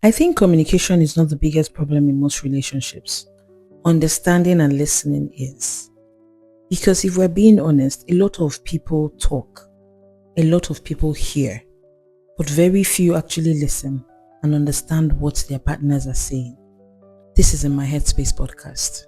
I think communication is not the biggest problem in most relationships. Understanding and listening is. Because if we're being honest, a lot of people talk, a lot of people hear, but very few actually listen and understand what their partners are saying. This is in my Headspace podcast.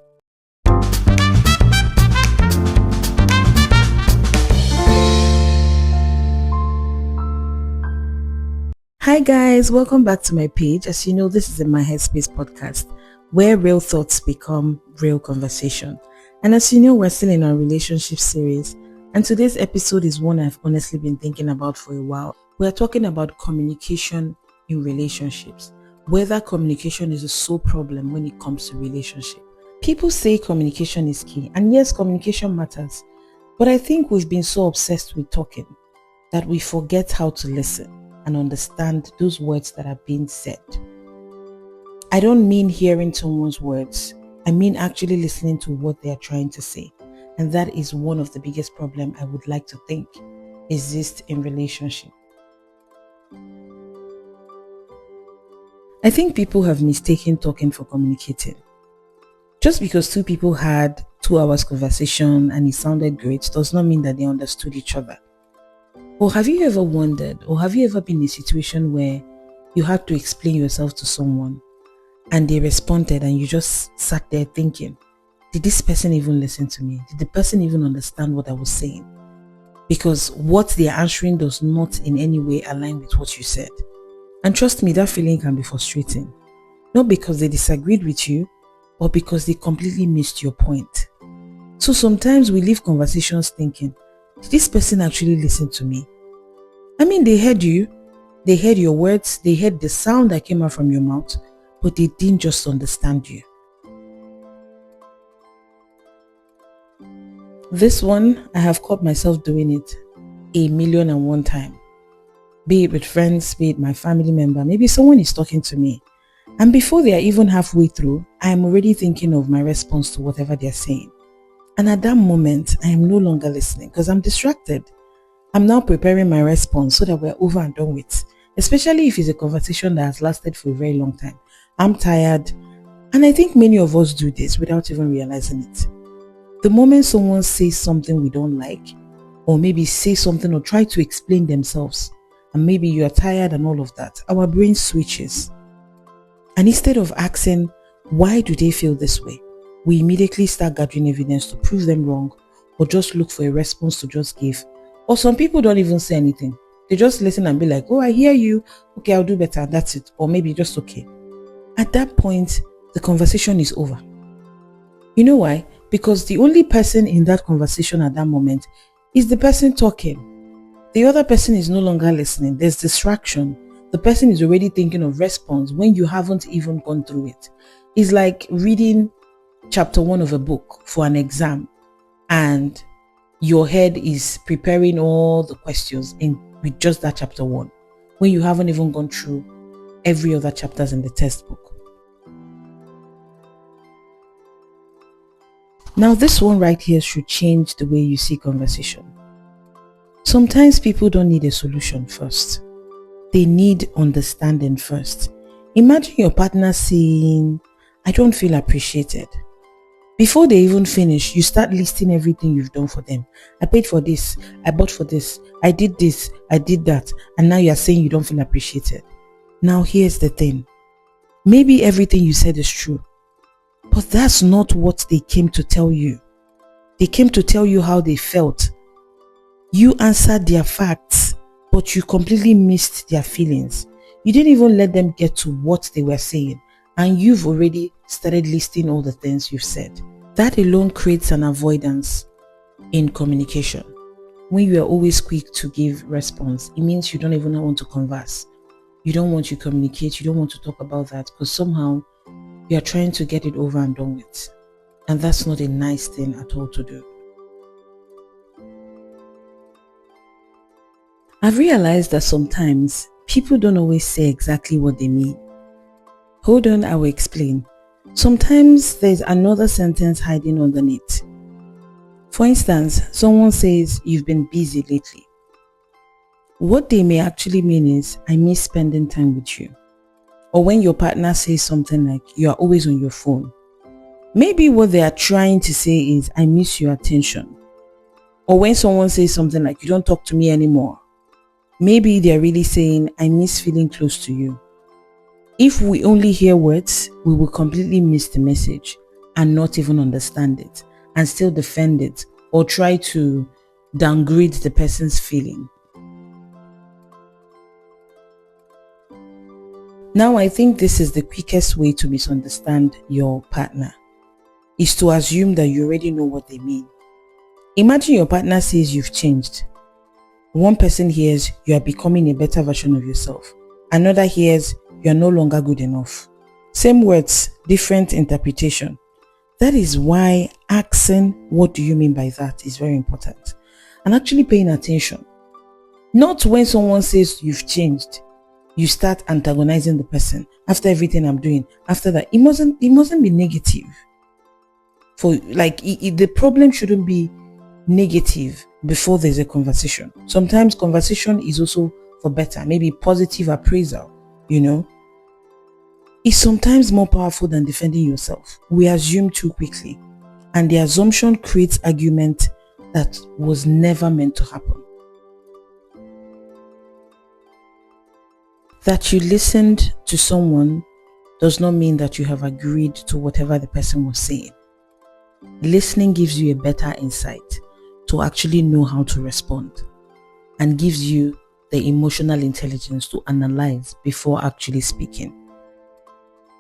Hi guys, welcome back to my page. As you know, this is in my Headspace podcast, where real thoughts become real conversation. And as you know, we're still in our relationship series, and today's episode is one I've honestly been thinking about for a while. We're talking about communication in relationships, whether communication is a sole problem when it comes to relationship. People say communication is key, and yes, communication matters, but I think we've been so obsessed with talking that we forget how to listen and understand those words that are being said. I don't mean hearing someone's words. I mean actually listening to what they are trying to say. And that is one of the biggest problems I would like to think exists in relationship. I think people have mistaken talking for communicating. Just because two people had 2 hours conversation and it sounded great does not mean that they understood each other. Or have you ever wondered, or have you ever been in a situation where you had to explain yourself to someone and they responded and you just sat there thinking, did this person even listen to me? Did the person even understand what I was saying? Because what they are answering does not in any way align with what you said. And trust me, that feeling can be frustrating. Not because they disagreed with you, but because they completely missed your point. So sometimes we leave conversations thinking, did this person actually listen to me? I mean, they heard you, they heard your words, they heard the sound that came out from your mouth, but they didn't just understand you. This one, I have caught myself doing it 1,000,001 times. Be it with friends, be it my family member, maybe someone is talking to me. And before they are even halfway through, I am already thinking of my response to whatever they are saying. And at that moment, I am no longer listening because I'm distracted. I'm now preparing my response so that we're over and done with, especially if it's a conversation that has lasted for a very long time. I'm tired, and I think many of us do this without even realizing it. The moment someone says something we don't like, or maybe say something or try to explain themselves, and maybe you are tired and all of that, our brain switches. And instead of asking, why do they feel this way? We immediately start gathering evidence to prove them wrong, or just look for a response to just give. Or some people don't even say anything. They just listen and be like, oh, I hear you. Okay, I'll do better. That's it. Or maybe just okay. At that point, the conversation is over. You know why? Because the only person in that conversation at that moment is the person talking. The other person is no longer listening. There's distraction. The person is already thinking of response when you haven't even gone through it. It's like reading chapter 1 of a book for an exam, and your head is preparing all the questions with just that chapter 1 when you haven't even gone through every other chapters in the textbook. Now this one right here should change the way you see conversation. Sometimes people don't need a solution first. They need understanding first. Imagine your partner saying, I don't feel appreciated. Before they even finish, you start listing everything you've done for them. I paid for this, I bought for this, I did that, and now you're saying you don't feel appreciated. Now here's the thing. Maybe everything you said is true, but that's not what they came to tell you. They came to tell you how they felt. You answered their facts, but you completely missed their feelings. You didn't even let them get to what they were saying, and you've already started listing all the things you've said. That alone creates an avoidance in communication. When you are always quick to give response, it means you don't even want to converse. You don't want to communicate. You don't want to talk about that because somehow you are trying to get it over and done with. And that's not a nice thing at all to do. I've realized that sometimes people don't always say exactly what they mean. Hold on, I will explain. Sometimes there's another sentence hiding underneath. For instance, someone says, you've been busy lately. What they may actually mean is, I miss spending time with you. Or when your partner says something like, you are always on your phone. Maybe what they are trying to say is, I miss your attention. Or when someone says something like, you don't talk to me anymore. Maybe they're really saying, I miss feeling close to you. If we only hear words, we will completely miss the message and not even understand it and still defend it or try to downgrade the person's feeling. Now, I think this is the quickest way to misunderstand your partner, is to assume that you already know what they mean. Imagine your partner says you've changed. One person hears you are becoming a better version of yourself. Another hears you are no longer good enough. Same words, different interpretation. That is why asking what do you mean by that is very important. And actually paying attention. Not when someone says you've changed, you start antagonizing the person. After everything I'm doing, after that, it mustn't be negative. The problem shouldn't be negative before there's a conversation. Sometimes conversation is also for better, maybe positive appraisal, It's sometimes more powerful than defending yourself. We assume too quickly, and the assumption creates argument that was never meant to happen. That you listened to someone does not mean that you have agreed to whatever the person was saying. Listening gives you a better insight to actually know how to respond and gives you the emotional intelligence to analyze before actually speaking.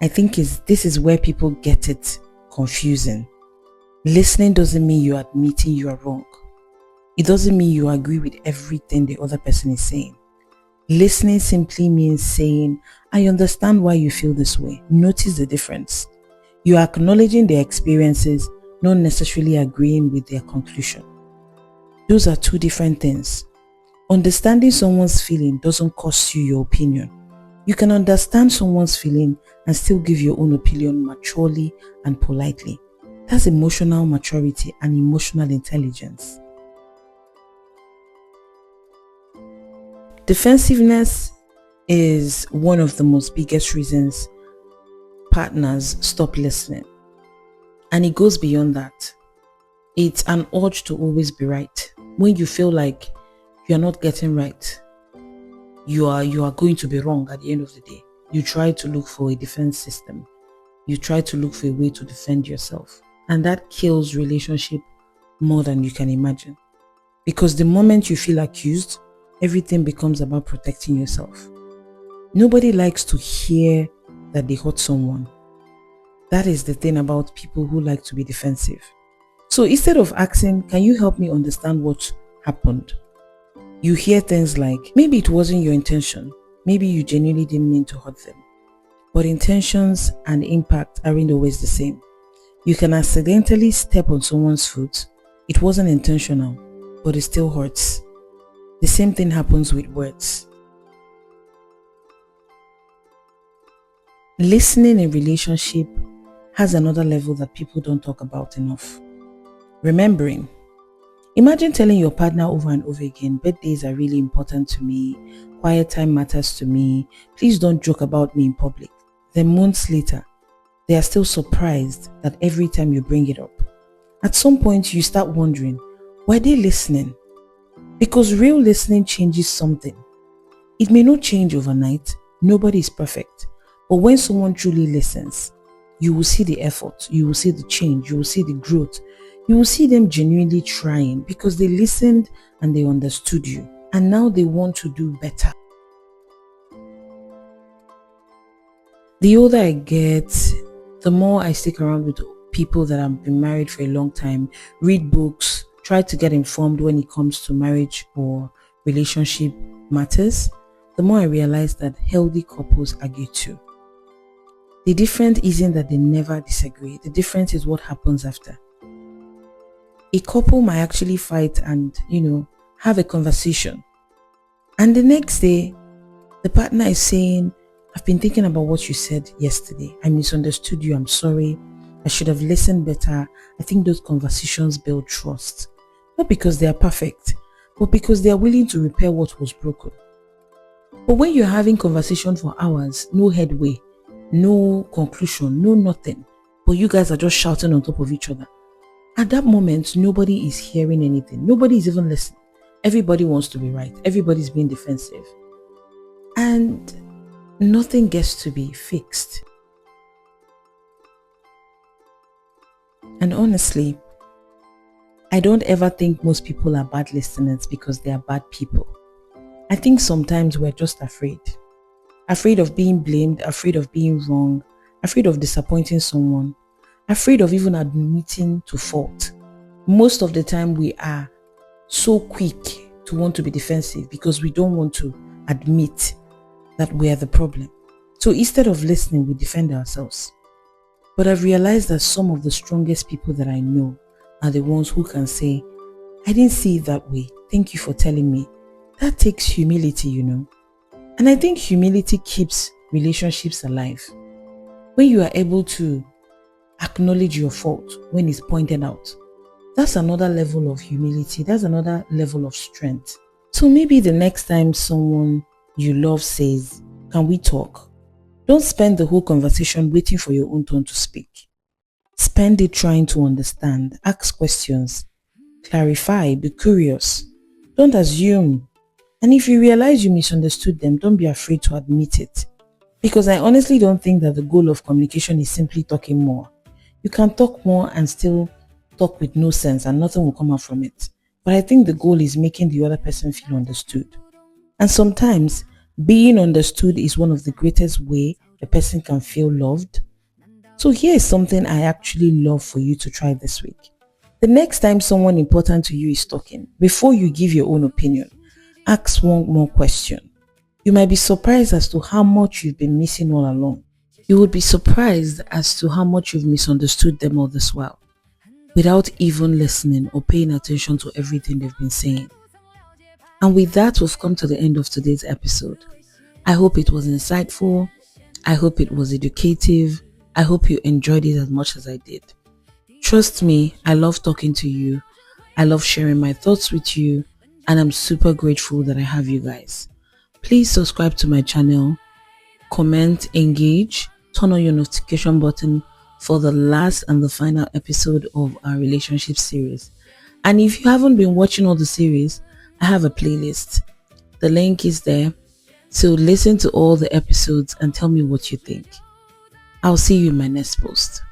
I think this is where people get it confusing. Listening doesn't mean you're admitting you are wrong. It doesn't mean you agree with everything the other person is saying. Listening simply means saying, I understand why you feel this way. Notice the difference. You are acknowledging their experiences, not necessarily agreeing with their conclusion. Those are two different things. Understanding someone's feeling doesn't cost you your opinion. You can understand someone's feeling and still give your own opinion maturely and politely. That's emotional maturity and emotional intelligence. Defensiveness is one of the most biggest reasons partners stop listening. And it goes beyond that. It's an urge to always be right. When you feel like you're not getting right, you are going to be wrong at the end of the day. You try to look for a defense system. You try to look for a way to defend yourself. And that kills relationship more than you can imagine. Because the moment you feel accused, everything becomes about protecting yourself. Nobody likes to hear that they hurt someone. That is the thing about people who like to be defensive. So instead of asking, can you help me understand what happened? You hear things like, maybe it wasn't your intention. Maybe you genuinely didn't mean to hurt them. But intentions and impact aren't always the same. You can accidentally step on someone's foot. It wasn't intentional, but it still hurts. The same thing happens with words. Listening in relationship has another level that people don't talk about enough. Remembering. Imagine telling your partner over and over again, birthdays are really important to me, quiet time matters to me, please don't joke about me in public. Then months later, they are still surprised that every time you bring it up. At some point, you start wondering, were they listening? Because real listening changes something. It may not change overnight, nobody is perfect, but when someone truly listens, you will see the effort, you will see the change, you will see the growth, you will see them genuinely trying because they listened and they understood you, and now they want to do better. The older I get, the more I stick around with people that have been married for a long time, read books, try to get informed when it comes to marriage or relationship matters, the more I realize that healthy couples argue too. The difference isn't that they never disagree. The difference is what happens after. A couple might actually fight and, have a conversation. And the next day, the partner is saying, I've been thinking about what you said yesterday. I misunderstood you. I'm sorry. I should have listened better. I think those conversations build trust. Not because they are perfect, but because they are willing to repair what was broken. But when you're having conversation for hours, no headway, no conclusion, no nothing, but you guys are just shouting on top of each other. At that moment, nobody is hearing anything. Nobody is even listening. Everybody wants to be right. Everybody's being defensive. And nothing gets to be fixed. And honestly, I don't ever think most people are bad listeners because they are bad people. I think sometimes we're just afraid. Afraid of being blamed, afraid of being wrong, afraid of disappointing someone, afraid of even admitting to fault. Most of the time we are so quick to want to be defensive because we don't want to admit that we are the problem. So instead of listening, we defend ourselves. But I've realized that some of the strongest people that I know are the ones who can say, I didn't see it that way. Thank you for telling me. That takes humility, you know. And I think humility keeps relationships alive. When you are able to acknowledge your fault when it's pointed out, that's another level of humility. That's another level of strength. So maybe the next time someone you love says, can we talk? Don't spend the whole conversation waiting for your own turn to speak. Spend it trying to understand, ask questions, clarify, be curious. Don't assume. And if you realize you misunderstood them, don't be afraid to admit it. Because I honestly don't think that the goal of communication is simply talking more. You can talk more and still talk with no sense and nothing will come out from it. But I think the goal is making the other person feel understood. And sometimes being understood is one of the greatest way a person can feel loved. So here is something I actually love for you to try this week. The next time someone important to you is talking, before you give your own opinion, ask one more question. You might be surprised as to how much you've been missing all along. You would be surprised as to how much you've misunderstood them all this while, without even listening or paying attention to everything they've been saying. And with that, we've come to the end of today's episode. I hope it was insightful. I hope it was educative. I hope you enjoyed it as much as I did. Trust me, I love talking to you. I love sharing my thoughts with you. And I'm super grateful that I have you guys. Please subscribe to my channel, comment, engage, turn on your notification button for the last and the final episode of our relationship series. And if you haven't been watching all the series, I have a playlist. The link is there. So listen to all the episodes and tell me what you think. I'll see you in my next post.